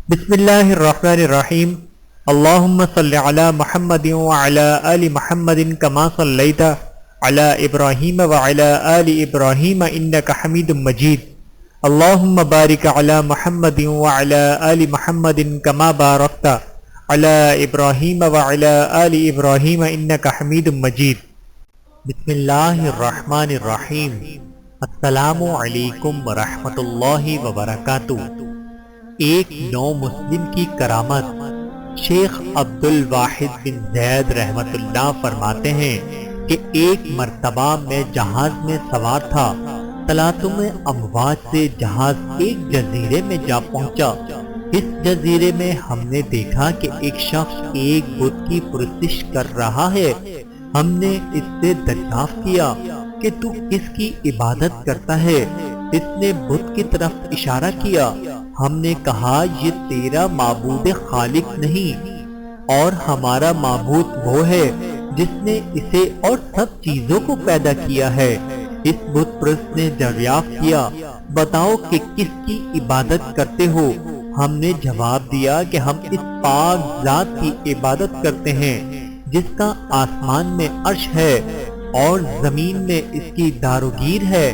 بسم اللہ الرحمن الرحیم اللہم صل علی محمد وعلی آل محمد کما صلیت علی ابراہیم وعلی آل ابراہیم انک حمید مجید اللہم بارک علی محمد وعلی آل محمد کما بارکت علی ابراہیم وعلی آل ابراہیم انک حمید مجید۔ بسم اللہ الرحمن الرحیم۔ السلام علیکم ورحمۃ اللہ وبرکاتہ۔ ایک نو مسلم کی کرامت شیخ عبد الواحد بن زید رحمت اللہ فرماتے ہیں کہ ایک مرتبہ میں جہاز میں سوار تھا، تلاطم امواج سے جہاز ایک جزیرے میں جا پہنچا۔ اس جزیرے میں ہم نے دیکھا کہ ایک شخص ایک بت کی پرستش کر رہا ہے۔ ہم نے اس سے دریافت کیا کہ تو کس کی عبادت کرتا ہے؟ اس نے بت کی طرف اشارہ کیا۔ ہم نے کہا یہ تیرا معبود خالق نہیں اور ہمارا معبود وہ ہے جس نے اسے اور سب چیزوں کو پیدا کیا ہے۔ اس بت پرست نے دریافت کیا، بتاؤ کہ کس کی عبادت کرتے ہو؟ ہم نے جواب دیا کہ ہم اس پاک ذات کی عبادت کرتے ہیں جس کا آسمان میں عرش ہے اور زمین میں اس کی داروگیر ہے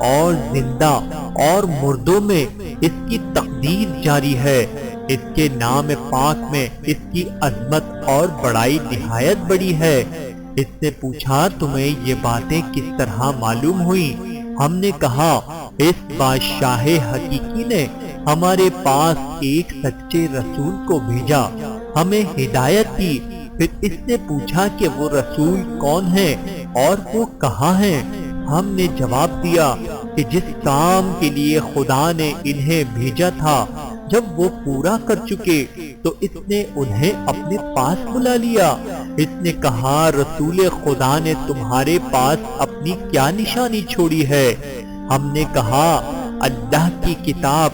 اور زندہ اور مردوں میں اس کی تقدیر جاری ہے۔ اس کے نام پاک میں اس کی عظمت اور بڑائی نہایت بڑی ہے۔ اس نے پوچھا تمہیں یہ باتیں کس طرح معلوم ہوئی؟ ہم نے کہا اس بادشاہ حقیقی نے ہمارے پاس ایک سچے رسول کو بھیجا، ہمیں ہدایت کی۔ پھر اس نے پوچھا کہ وہ رسول کون ہے اور وہ کہاں ہیں؟ ہم نے جواب دیا کہ جس کام کے لیے خدا نے انہیں بھیجا تھا جب وہ پورا کر چکے تو اس نے انہیں اپنے پاس بلا لیا۔ اس نے کہا رسول خدا نے تمہارے پاس اپنی کیا نشانی چھوڑی ہے؟ ہم نے کہا اللہ کی کتاب۔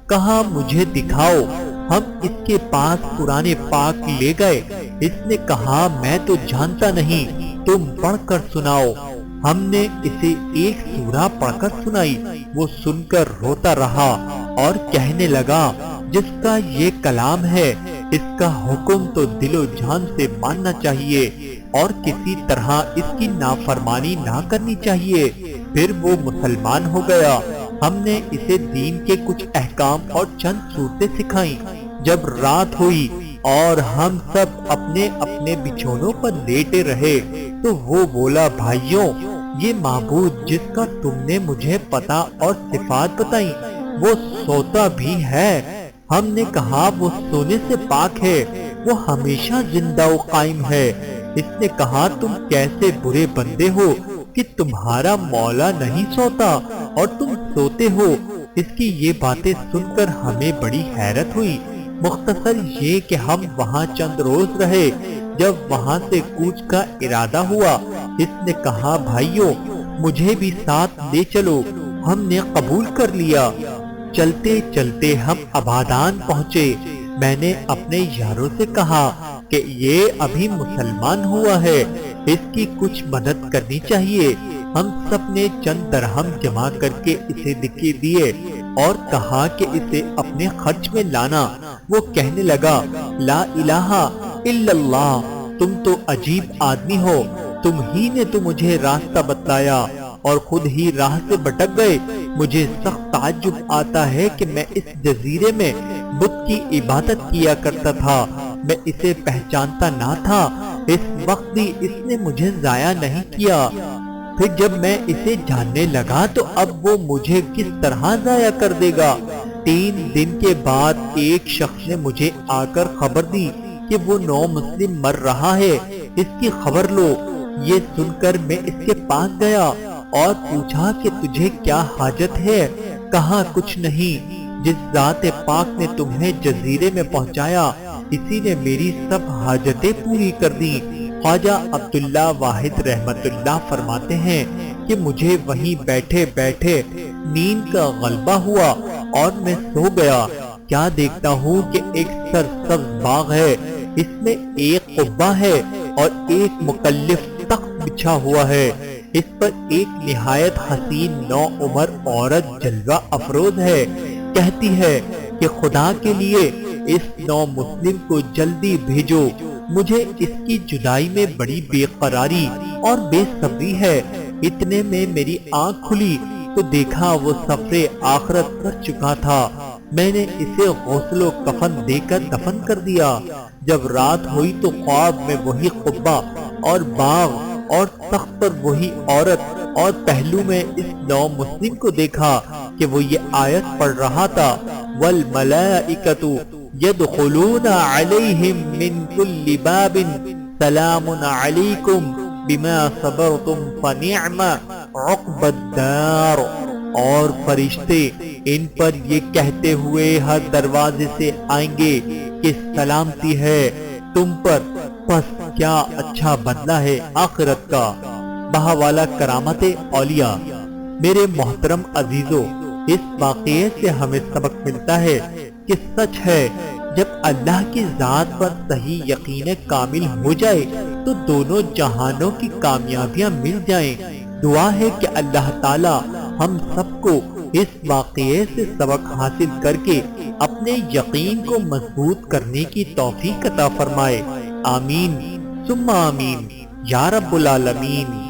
کہا مجھے دکھاؤ۔ ہم اس کے پاس قرآن پاک لے گئے۔ اس نے کہا میں تو جانتا نہیں، تم پڑھ کر سناؤ۔ ہم نے اسے ایک سورہ پڑھ کر سنائی۔ وہ سن کر روتا رہا اور کہنے لگا جس کا یہ کلام ہے اس کا حکم تو دل و جان سے ماننا چاہیے اور کسی طرح اس کی نافرمانی نہ کرنی چاہیے۔ پھر وہ مسلمان ہو گیا۔ ہم نے اسے دین کے کچھ احکام اور چند صورتیں سکھائیں۔ جب رات ہوئی اور ہم سب اپنے اپنے بچھونوں پر لیٹے رہے تو وہ بولا بھائیوں، یہ معبود جس کا تم نے مجھے پتہ اور صفات بتائی وہ سوتا بھی ہے۔ ہم نے کہا وہ سونے سے پاک ہے، وہ ہمیشہ زندہ و قائم ہے۔ اس نے کہا تم کیسے برے بندے ہو کہ تمہارا مولا نہیں سوتا اور تم سوتے ہو۔ اس کی یہ باتیں سن کر ہمیں بڑی حیرت ہوئی۔ مختصر یہ کہ ہم وہاں چند روز رہے۔ جب وہاں سے کوچ کا ارادہ ہوا اس نے کہا بھائیوں مجھے بھی ساتھ لے چلو۔ ہم نے قبول کر لیا۔ چلتے چلتے ہم آبادان پہنچے۔ میں نے اپنے یاروں سے کہا کہ یہ ابھی مسلمان ہوا ہے، اس کی کچھ مدد کرنی چاہیے۔ ہم سب نے چند درہم جمع کر کے اسے دکے دیے اور کہا کہ اسے اپنے خرچ میں لانا۔ وہ کہنے لگا لا الہ الا اللہ، تم تو عجیب آدمی ہو، تم ہی نے تو مجھے راستہ بتلایا اور خود ہی راہ سے بھٹک گئے۔ مجھے سخت تعجب آتا ہے کہ میں اس جزیرے میں بت کی عبادت کیا کرتا تھا، میں اسے پہچانتا نہ تھا۔ اس وقت بھی اس نے مجھے ضائع نہیں کیا، پھر جب میں اسے جاننے لگا تو اب وہ مجھے کس طرح ضائع کر دے گا؟ 3 دن کے بعد ایک شخص نے مجھے آ کر خبر دی کہ وہ نو مسلم مر رہا ہے، اس کی خبر لو۔ یہ سن کر میں اس کے پاس گیا اور پوچھا کہ تجھے کیا حاجت ہے؟ کہا کچھ نہیں، جس ذات پاک نے تمہیں جزیرے میں پہنچایا اسی نے میری سب حاجتیں پوری کر دی۔ خواجہ عبداللہ واحد رحمت اللہ فرماتے ہیں کہ مجھے وہیں بیٹھے بیٹھے نیند کا غلبہ ہوا اور میں سو گیا۔ کیا دیکھتا ہوں کہ ایک سرسبز باغ ہے، اس میں ایک قبہ ہے اور ایک مکلف تخت بچھا ہوا ہے، اس پر ایک نہایت حسین نوعمر عورت جلوہ افروز ہے، کہتی ہے کہ خدا کے لیے اس نو مسلم کو جلدی بھیجو، مجھے اس کی جدائی میں بڑی بے قراری اور بے صبری ہے۔ اتنے میں میری آنکھ کھلی تو دیکھا وہ سفر آخرت کر چکا تھا۔ میں نے اسے غسل و کفن دے کر دفن کر دیا۔ جب رات ہوئی تو خواب میں وہی قبہ اور باغ اور تخت پر وہی عورت اور پہلو میں اس نو مسلم کو دیکھا کہ وہ یہ آیت پڑھ رہا تھا، والملائکۃ یدخلون علیہم من کل باب سلام علیکم بما صبرتم فنعم عقبی الدار۔ اور فرشتے ان پر یہ کہتے ہوئے ہر دروازے سے آئیں گے کہ سلامتی ہے تم پر، پس کیا اچھا بدلہ ہے آخرت کا۔ بہاوالہ کرامت اولیاء۔ میرے محترم عزیزو، اس واقعے سے ہمیں سبق ملتا ہے کہ سچ ہے جب اللہ کی ذات پر صحیح یقین کامل ہو جائے تو دونوں جہانوں کی کامیابیاں مل جائیں۔ دعا ہے کہ اللہ تعالی ہم سب کو اس واقعے سے سبق حاصل کر کے اپنے یقین کو مضبوط کرنے کی توفیق عطا فرمائے۔ آمین ثم آمین یا رب العالمین۔